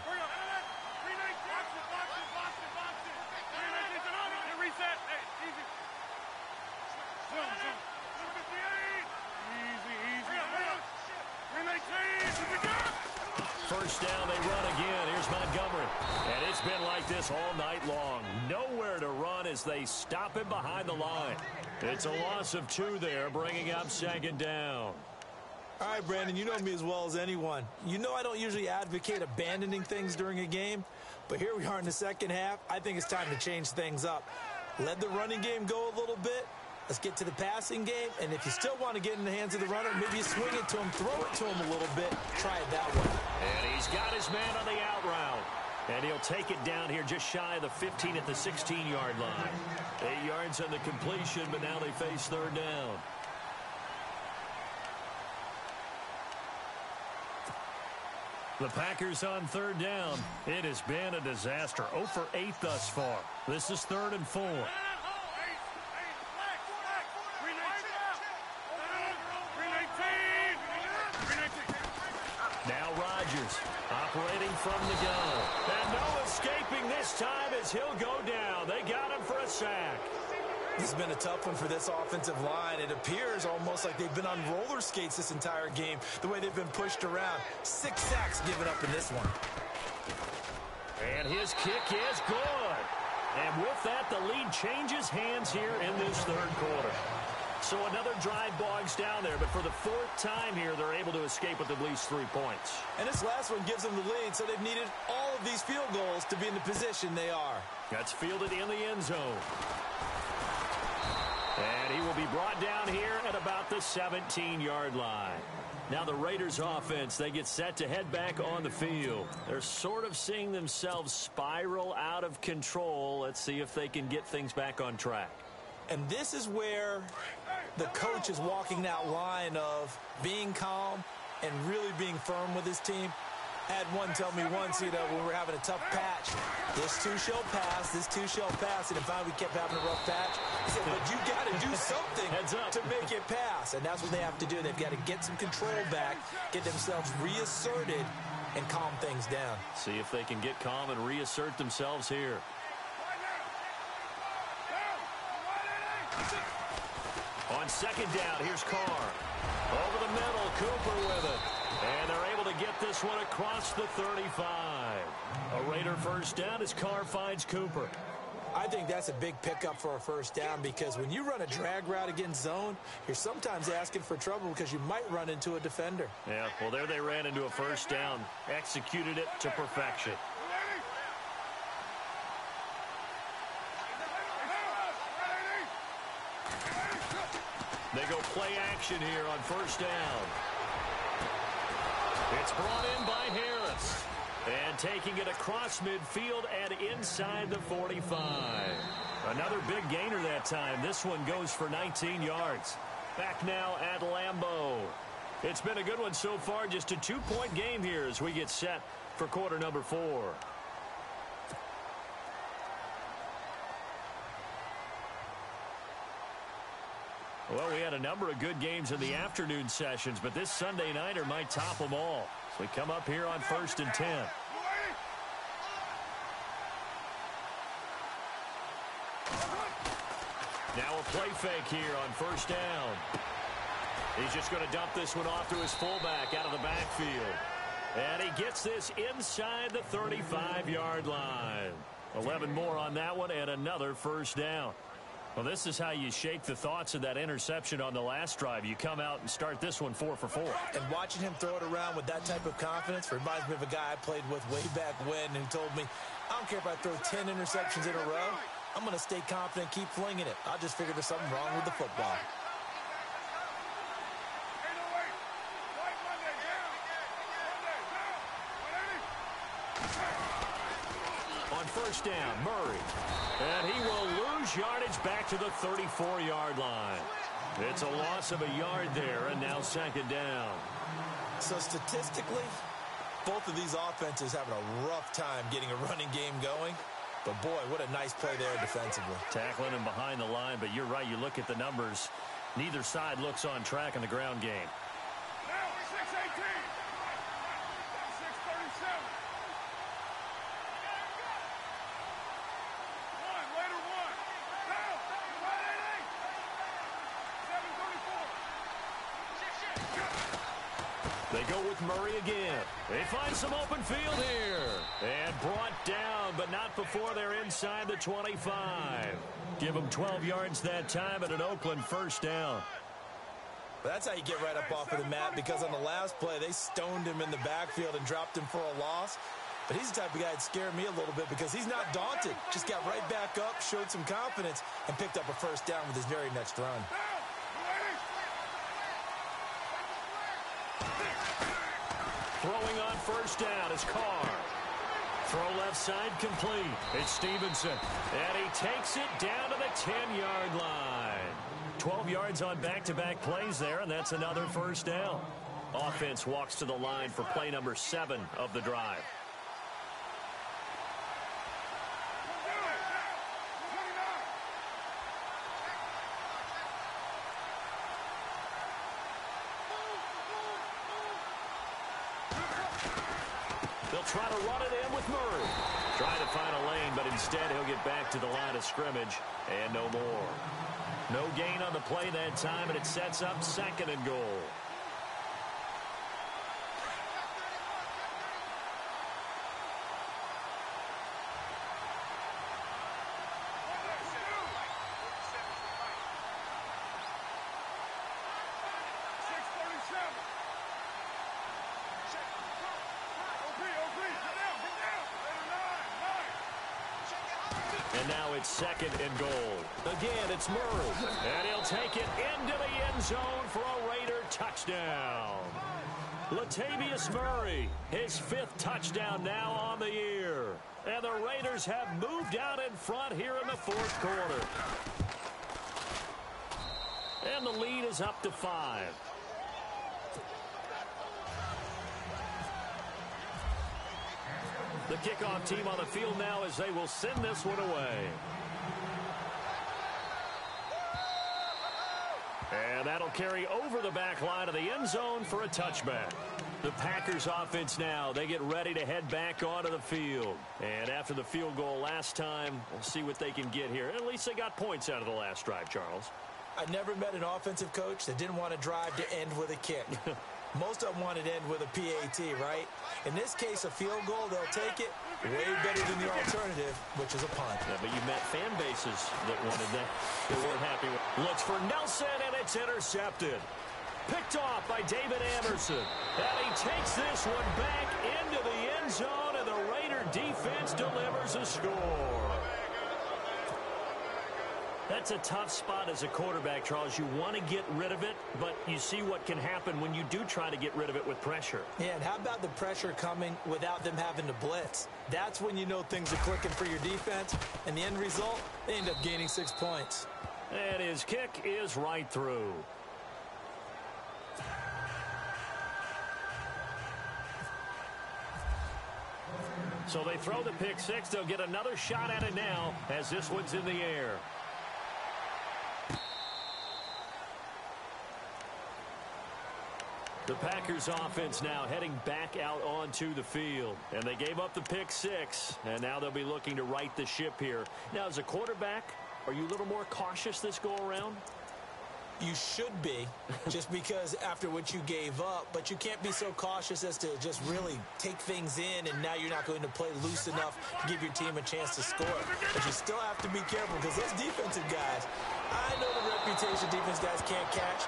First down, they run again. Here's Montgomery. And it's been like this all night long. Nowhere to run as they stop him behind the line. It's a loss of 2 there, bringing up 2nd down. All right, Brandon, you know me as well as anyone. You know I don't usually advocate abandoning things during a game, but here we are in the second half. I think it's time to change things up. Let the running game go a little bit. Let's get to the passing game, and if you still want to get in the hands of the runner, maybe you swing it to him, throw it to him a little bit, try it that way. And he's got his man on the out route. And he'll take it down here just shy of the 15 at the 16-yard line. 8 yards on the completion, but now they face 3rd down. The Packers on 3rd down. It has been a disaster. 0 for 8 thus far. This is 3rd and 4. Now Rodgers operating from the gun. And no escaping this time as he'll go down. They got him for a sack. This has been a tough one for this offensive line. It appears almost like they've been on roller skates this entire game, the way they've been pushed around. 6 sacks given up in this one. And his kick is good. And with that, the lead changes hands here in this 3rd quarter. So another drive bogs down there, but for the fourth time here, they're able to escape with at least 3 points. And this last one gives them the lead, so they've needed all of these field goals to be in the position they are. That's fielded in the end zone. And he will be brought down here at about the 17-yard line. Now the Raiders offense, they get set to head back on the field. They're sort of seeing themselves spiral out of control. Let's see if they can get things back on track. And this is where the coach is walking that line of being calm and really being firm with his team. I had one tell me once, when we were having a tough patch, this too shall pass, this too shall pass, and if we kept having a rough patch, he said, but you got to do something to make it pass, and that's what they have to do. They've got to get some control back, get themselves reasserted, and calm things down. See if they can get calm and reassert themselves here. On second down, here's Carr. Over the middle, Cooper with it. And they're able to get this one across the 35. A Raider first down as Carr finds Cooper. I think that's a big pickup for a first down because when you run a drag route against zone, you're sometimes asking for trouble because you might run into a defender. Yeah, well, there they ran into a first down. Executed it to perfection. They go play action here on first down. It's brought in by Harris. And taking it across midfield and inside the 45. Another big gainer that time. This one goes for 19 yards. Back now at Lambeau. It's been a good one so far. Just a 2-point game here as we get set for quarter number 4. Well, we had a number of good games in the afternoon sessions, but this Sunday nighter might top them all. So we come up here on 1st and 10. Now a play fake here on first down. He's just going to dump this one off to his fullback out of the backfield. And he gets this inside the 35-yard line. 11 more on that one and another first down. Well, this is how you shake the thoughts of that interception on the last drive. You come out and start this one 4 for 4. And watching him throw it around with that type of confidence reminds me of a guy I played with way back when who told me, I don't care if I throw 10 interceptions in a row. I'm going to stay confident, keep flinging it. I'll just figure there's something wrong with the football. On first down, Murray. And he will lose yardage back to the 34-yard line. It's a loss of a yard there, and now second down. So statistically, both of these offenses having a rough time getting a running game going. But, boy, what a nice play there defensively. Tackling him behind the line, but you're right. You look at the numbers. Neither side looks on track in the ground game. They go with Murray again. They find some open field here. And brought down, but not before they're inside the 25. Give them 12 yards that time and an Oakland first down. But that's how you get right up off of the mat, because on the last play, they stoned him in the backfield and dropped him for a loss. But he's the type of guy that scared me a little bit because he's not daunted. Just got right back up, showed some confidence, and picked up a first down with his very next run. Throwing on first down is Carr. Throw left side complete. It's Stevenson. And he takes it down to the 10-yard line. 12 yards on back-to-back plays there, and that's another first down. Offense walks to the line for play number 7 of the drive. They'll try to run it in with Murray. Trying to find a lane, but instead he'll get back to the line of scrimmage and no more. No gain on the play that time, and it sets up 2nd and goal. now it's 2nd and goal. Again, it's Murray. And he'll take it into the end zone for a Raider touchdown. Latavius Murray, his 5th touchdown now on the year. And the Raiders have moved out in front here in the 4th quarter. And the lead is up to 5. The kickoff team on the field now as they will send this one away. And that'll carry over the back line of the end zone for a touchback. The Packers offense now, they get ready to head back onto the field. And after the field goal last time, we'll see what they can get here. At least they got points out of the last drive, Charles. I never met an offensive coach that didn't want to drive to end with a kick. Most of them wanted to end with a PAT, right? In this case, a field goal, they'll take it way better than the alternative, which is a punt. Yeah, but you met fan bases that wanted that. They weren't happy with. Looks for Nelson, and it's intercepted. Picked off by David Anderson. And he takes this one back into the end zone, and the Raider defense delivers a score. That's a tough spot as a quarterback, Charles. You want to get rid of it, but you see what can happen when you do try to get rid of it with pressure. Yeah, and how about the pressure coming without them having to blitz? That's when you know things are clicking for your defense, and the end result, they end up gaining 6 points. And his kick is right through. So they throw the pick six. They'll get another shot at it now as this one's in the air. The Packers offense now heading back out onto the field. And they gave up the pick six, and now they'll be looking to right the ship here. Now, as a quarterback, are you a little more cautious this go-around? You should be, just because after what you gave up, but you can't be so cautious as to just really take things in, and now you're not going to play loose enough to give your team a chance to score. But you still have to be careful, because those defensive guys, I know the reputation defense guys can't catch.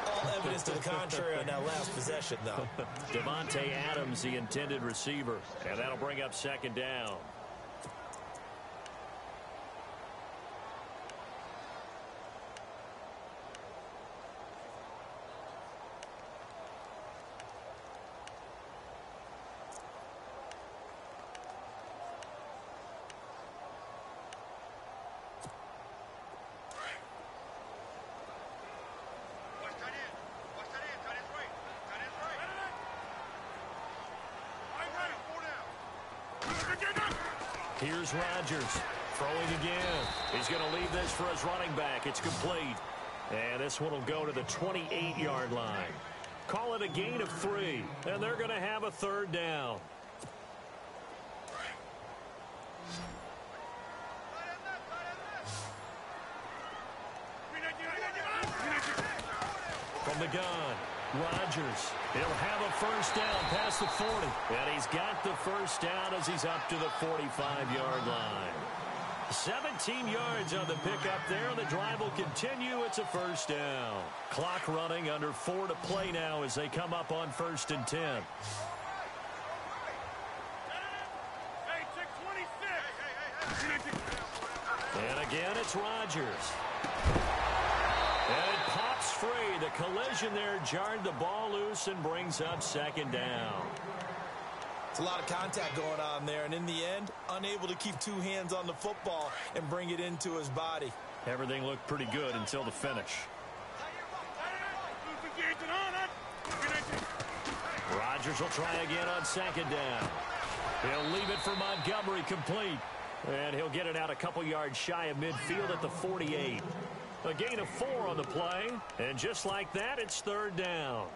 All evidence to the contrary on that last possession, though. Devontae Adams, the intended receiver, and that'll bring up second down. Here's Rodgers throwing again. He's going to leave this for his running back. It's complete. And this one will go to the 28-yard line. Call it a gain of 3. And they're going to have a third down. From the gun, Rodgers. He'll have a first down past the 40. And he's got the first down as he's up to the 45-yard line. 17 yards on the pickup there. The drive will continue. It's a first down. Clock running, under 4 to play now as they come up on 1st and 10. And again, it's Rodgers. And it pops free. The collision there jarred the ball loose and brings up second down. It's a lot of contact going on there, and in the end, unable to keep 2 hands on the football and bring it into his body. Everything looked pretty good until the finish. Rodgers will try again on second down. He'll leave it for Montgomery, complete. And he'll get it out a couple yards shy of midfield at the 48. A gain of 4 on the play. And just like that, it's third down.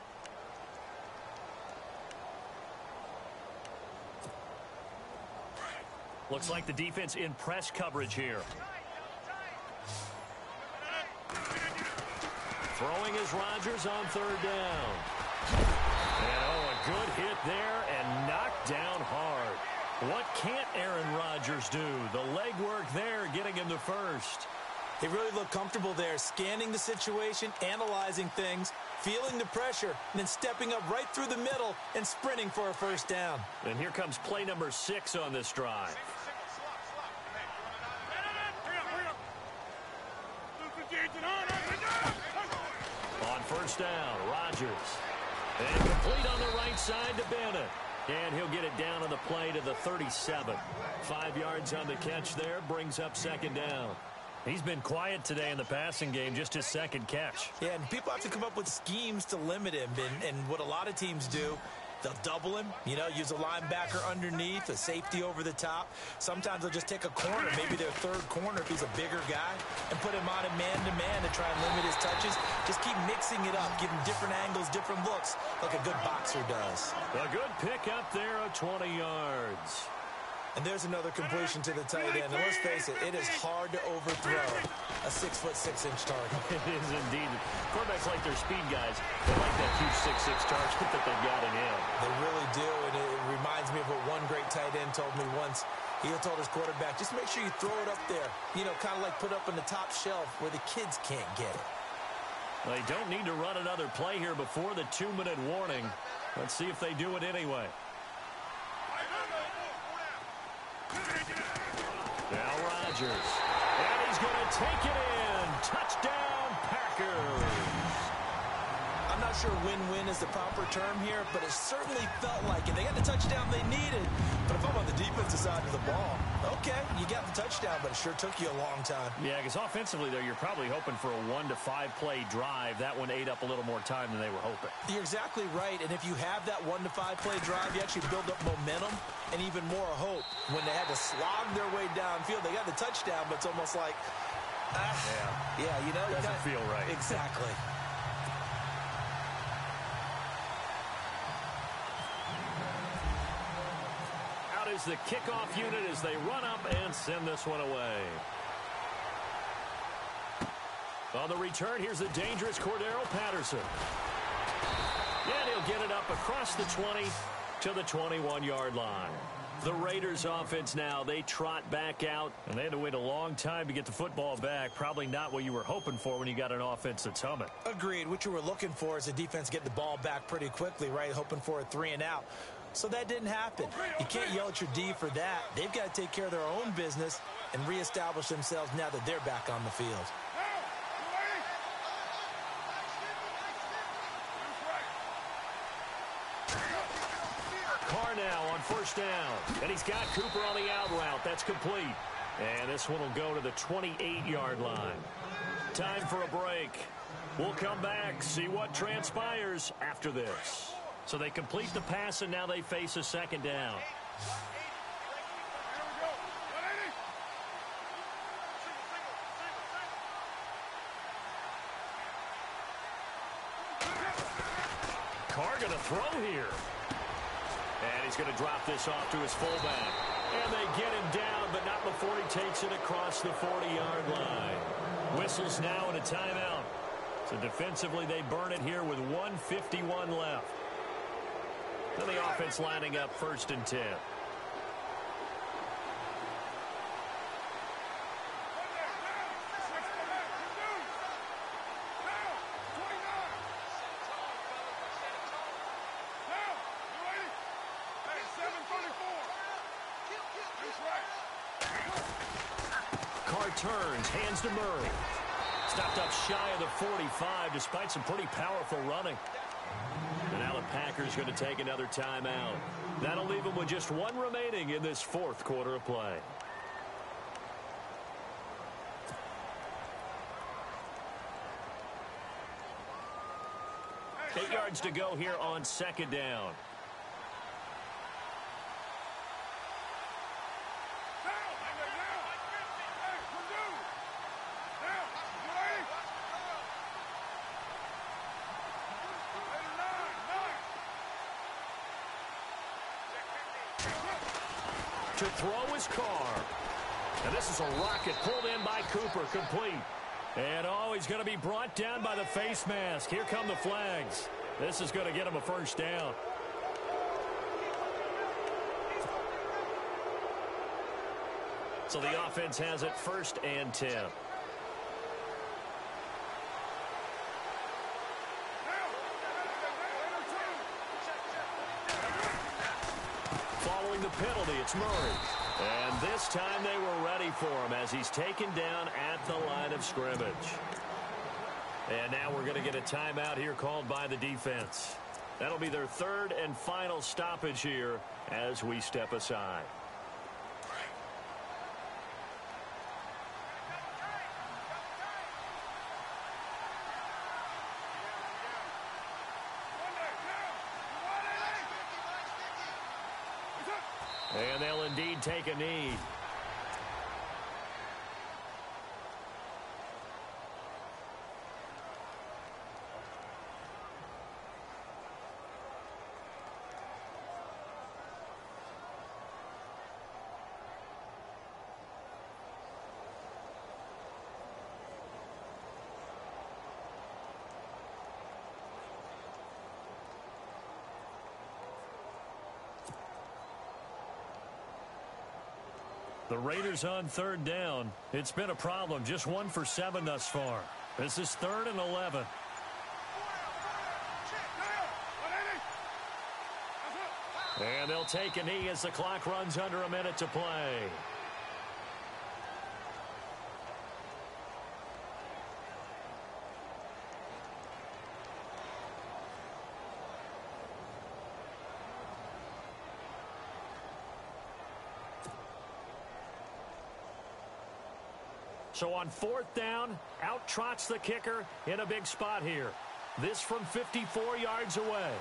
Looks like the defense in press coverage here. Throwing is Rodgers on third down. And a good hit there and knocked down hard. What can't Aaron Rodgers do? The legwork there getting him the first. He really looked comfortable there, scanning the situation, analyzing things, feeling the pressure, and then stepping up right through the middle and sprinting for a first down. And here comes play number 6 on this drive. first down. Rodgers. And complete on the right side to Bennett. And he'll get it down on the play to the 37. 5 yards on the catch there, brings up second down. He's been quiet today in the passing game, just his second catch. Yeah, and people have to come up with schemes to limit him. And what a lot of teams do, they'll double him, use a linebacker underneath, a safety over the top. Sometimes they'll just take a corner, maybe their third corner if he's a bigger guy, and put him on a man-to-man to try and limit his touches. Just keep mixing it up, give him different angles, different looks, like a good boxer does. A good pick up there of 20 yards. And there's another completion to the tight end. And let's face it, it is hard to overthrow a 6'6" target. It is indeed. Quarterbacks like their speed guys. They like that huge 6'6" target that they've got in him. They really do, and it reminds me of what one great tight end told me once. He told his quarterback, just make sure you throw it up there. Kind of like put up on the top shelf where the kids can't get it. They don't need to run another play here before the 2-minute warning. Let's see if they do it anyway. Now Rodgers. And he's going to take it in. Touchdown, Packers. I'm not sure win-win is the proper term here, but it certainly felt like it. They got the touchdown they needed. But if I'm on the defensive side of the ball, okay, you got the touchdown, but it sure took you a long time. Yeah, because offensively, though, you're probably hoping for a 1 to 5 play drive. That one ate up a little more time than they were hoping. You're exactly right, and if you have that 1 to 5 play drive, you actually build up momentum and even more hope. When they had to slog their way downfield, they got the touchdown, but it's almost like, doesn't feel right. Exactly. Is the kickoff unit as they run up and send this one away. On the return, here's the dangerous Cordero Patterson. And he'll get it up across the 20 to the 21-yard line. The Raiders offense now, they trot back out, and they had to wait a long time to get the football back. Probably not what you were hoping for when you got an offense that's humming. Agreed. What you were looking for is the defense get the ball back pretty quickly, right? Hoping for a 3 and out. So that didn't happen. You can't yell at your D for that. They've got to take care of their own business and reestablish themselves now that they're back on the field. Carr now on first down. And he's got Cooper on the out route. That's complete. And this one will go to the 28-yard line. Time for a break. We'll come back, see what transpires after this. So they complete the pass, and now they face a second down. Carr going to throw here. And he's going to drop this off to his fullback. And they get him down, but not before he takes it across the 40-yard line. Whistles now and a timeout. So defensively, they burn it here with 1:51 left. Then the offense lining up 1st and 10. Carr turns, hands to Murray. Stopped up shy of the 45 despite some pretty powerful running. And now the Packers going to take another timeout. That'll leave them with just one remaining in this 4th quarter of play. Eight yards to go here on second down. To throw his Carr. And this is a rocket pulled in by Cooper, complete. And he's going to be brought down by the face mask. Here come the flags. This is going to get him a first down. So the offense has it 1st and 10. Following the penalty, it's Murray. And this time they were ready for him as he's taken down at the line of scrimmage. And now we're going to get a timeout here called by the defense. That'll be their third and final stoppage here as we step aside. And they'll indeed take a knee. The Raiders on third down. It's been a problem. Just 1 for 7 thus far. This is 3rd and 11. And they'll take a knee as the clock runs under a minute to play. So on 4th down, out trots the kicker in a big spot here. This from 54 yards away.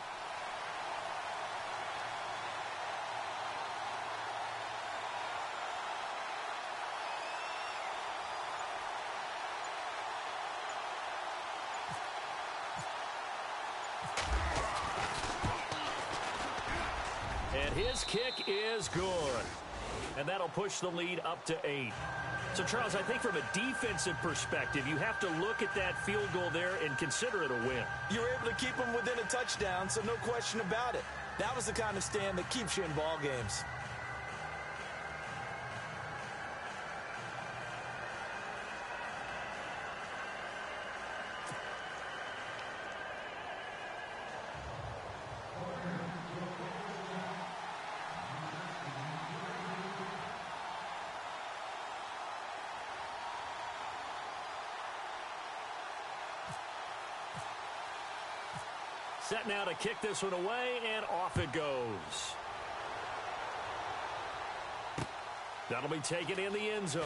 And his kick is good. And that'll push the lead up to 8. So, Charles, I think from a defensive perspective, you have to look at that field goal there and consider it a win. You were able to keep them within a touchdown, so no question about it. That was the kind of stand that keeps you in ball games. Set now to kick this one away, and off it goes. That'll be taken in the end zone.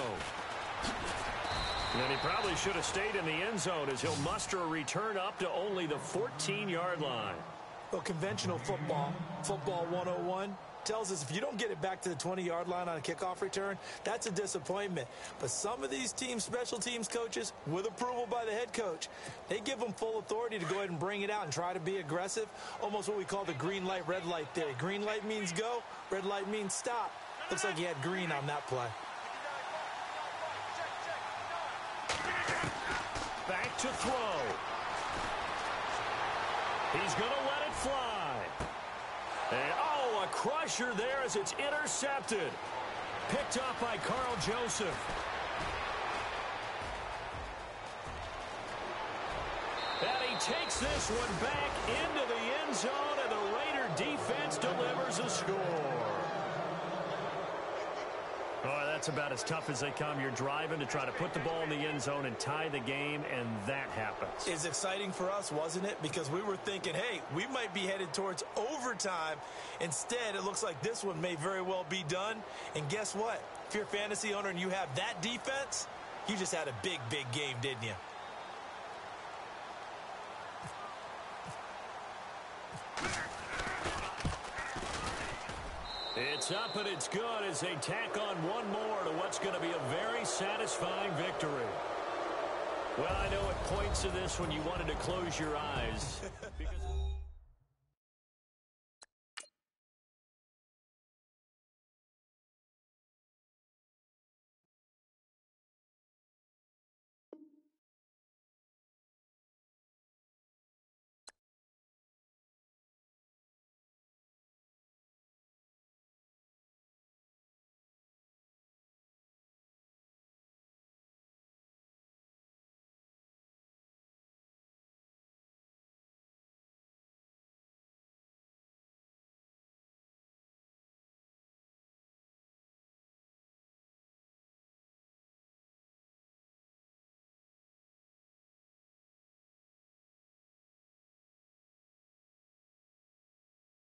And he probably should have stayed in the end zone as he'll muster a return up to only the 14-yard line. Well, conventional football 101, tells us if you don't get it back to the 20-yard line on a kickoff return, that's a disappointment. But some of these teams, special teams coaches, with approval by the head coach, they give them full authority to go ahead and bring it out and try to be aggressive, almost what we call the green light, red light theory. Green light means go, red light means stop. Looks like he had green on that play. Back to throw. He's going to let it fly. And, oh, a crusher there as it's intercepted. Picked up by Carl Joseph. And he takes this one back into the end zone, and the Raider defense delivers a score. Oh, that's about as tough as they come. You're driving to try to put the ball in the end zone and tie the game, and that happens. It's exciting for us, wasn't it? Because we were thinking, hey, we might be headed towards overtime. Instead, it looks like this one may very well be done. And guess what? If you're a fantasy owner and you have that defense, you just had a big, big game, didn't you? It's up and it's good as they tack on one more to what's going to be a very satisfying victory. Well, I know at points of this when you wanted to close your eyes. Because